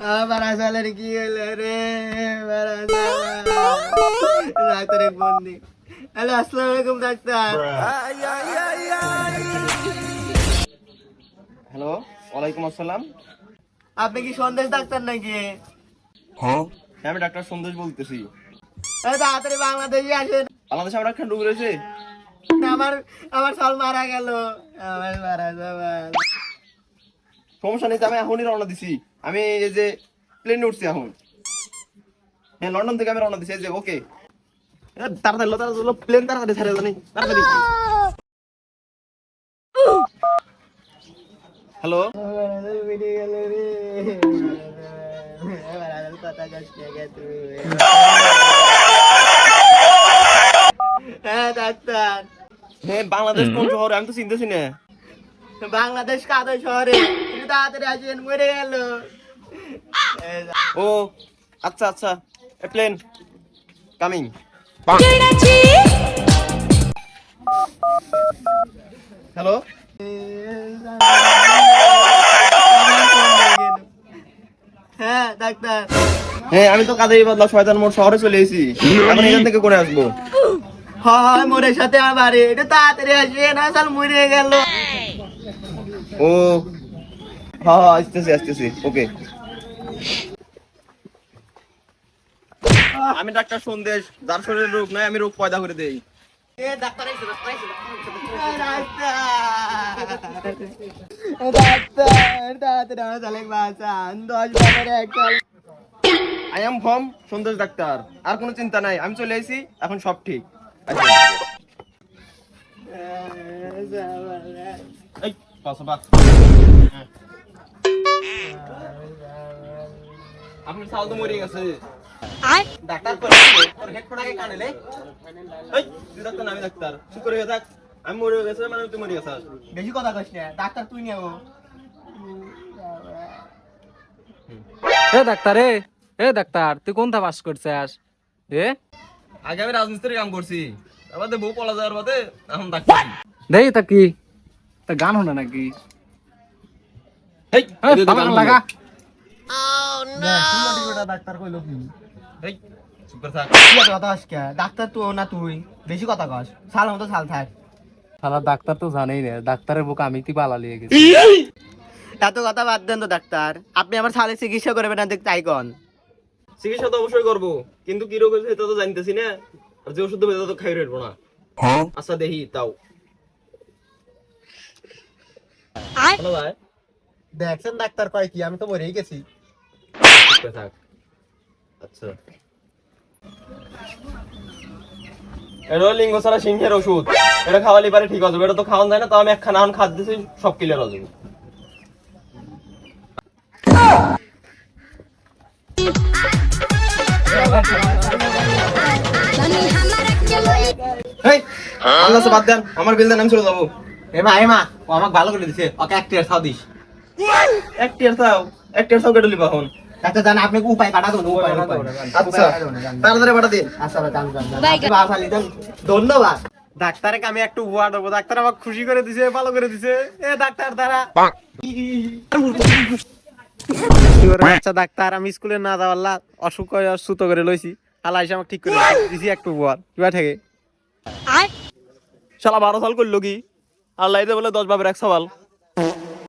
বারাসালের কি হলো রে? ডাক্তার বন্দি। হ্যালো, আসসালামু আলাইকুম ডাক্তার। হ্যালো, ওয়ালাইকুম আসসালাম। আপনি কি সন্দেশ ডাক্তার নাকি? হ্যাঁ, আমি ডাক্তার সন্দেশ বলতেছি। তাড়াতাড়ি বাংলাদেশে আসেন। বাংলাদেশে আমার একটা ডুবে রয়েছে। আমার আমার সাল মারা গেল। আমার মারা যাবার সমস্যা নেই, আমি এখনই রওনা দিছি। আমি এই যে প্লেনে উঠছি এখন। হ্যাঁ, লন্ডন থেকে আমি রওনা দিছি। এই যে ওকে, তাড়াতাড়ি প্লেন তাড়াতাড়ি ছাড়ে জানি তাড়াতাড়ি। হ্যালো, বেরিয়ে গেল রে। কথা কষ্ট গেছে। হ্যাঁ ডাক্তার। হ্যাঁ বাংলাদেশ কোন শহরে? আমি তো চিনতেছি না। বাংলাদেশ কাদের শহরে? একটু তাড়াতাড়ি আসেন, মরে গেল। ও আচ্ছা আচ্ছা, প্লেন কামিং। হ্যালো, হ্যাঁ ডাক্তার। হ্যাঁ আমি তো কাদের বদলা শয়তান মোড় শহরে চলে এসেছি। এখন এখান থেকে করে আসবো। হয় মোরের সাথে আমার বাড়ি, একটু তাড়াতাড়ি আসবেন, আসল মরে গেল। ও হ্যাঁ হ্যাঁ, আসতেছি আসতেছি, ওকে। আমি ডাক্তার সন্দেশ, যার শরীরে রোগ নাই আমি রোগ পয়দা করে দেই। ডাক্তার তাড়াতাড়ি আমার ছেলে বাঁচান, 10 বছরে একটা। I am from Sandesh doctor. আর কোনো চিন্তা নাই, আমি চলে এসেছি, এখন সব ঠিক আছে। এই পাশে বাস। আপনার সাল তো মরে গেছে। ডাক্তার করে তোর হেডফোনটাকে কানে লে। এই তুই ডাক্তার না, আমি ডাক্তার। চুপ করে থাক। আমি মরে গেছে মানে তুই মরে গেছিস। বেশি কথা কইস না, ডাক্তার তুই নেবো। এ ডাক্তার এ ডাক্তার তুই কোনটা পাস করছিস? এ আগে আমি রাজমিস্ত্রির কাম করছি, তারপরে বউ পলা যাওয়ার বাদে এখন ডাক্তার। দেই তা কি তা গান হলো নাকি? এই এ, তালা লাগা। ডাক্তার কইলো কি? এই চুপ করে থাক। কি এত কথা কস কে? ডাক্তার তুই না তুই, বেশি কথা কস। সাল মতো সাল থাক। শালা ডাক্তার তো জানেই না, ডাক্তারের বুক আমি তুই পালা লিয়ে গেছি। এত কথা বাদ দেন তো ডাক্তার, আপনি আমার সালে চিকিৎসা করবেন না, দেখ তাই কন। চিকিৎসা তো অবশ্যই করবো, কিন্তু কি রোগ হয়েছে সেটা তো জানতেছি না। আর যে ওষুধ দেবে তো খাই রইবো না। আচ্ছা দেখি তাও। হ্যালো ভাই, দেখছেন ডাক্তার কয় কি? আমি তো মরেই গেছি। চুপ করে থাক। আচ্ছা, এটা লিঙ্গ ছাড়া সিংহের ওষুধ। এটা খাওয়ালে পারে ঠিক আছে, এটা তো খাওয়ান যায় না। তো আমি একখানা এখন খাদ দিছি, সব ক্লিয়ার হয়ে যাবে। এই আল্লাহ সে বাদ দেন, আমার বিল দেন, আমি চলে যাবো। এমা ও আমাকে ভালো করে দিছে, ওকে একটা খাও দিস। এক টিয়ার চাও কেটে লিবা এখন। ডাক্তার জান, আপনি উপায় পাঠা দেন, উপায়। আচ্ছা তাড়াতাড়ি পাঠা দিন। আচ্ছা জান, ধন্যবাদ। ডাক্তারকে আমি একটু উপহার দেবো। ডাক্তার আমাকে খুশি করে দিছে, ভালো করে দিছে। এ ডাক্তার দ্বারা আচ্ছা ডাক্তার, আমি স্কুলে না যাওয়ার অসুখ সুত করে লইছি। আল্লাহ এসে আমাকে ঠিক করে দিছি একটু উপহার। কিবা থেকে শালা 12 সাল করলো কি? আল্লাহ বলে 10 বাপের 1 সওয়াল।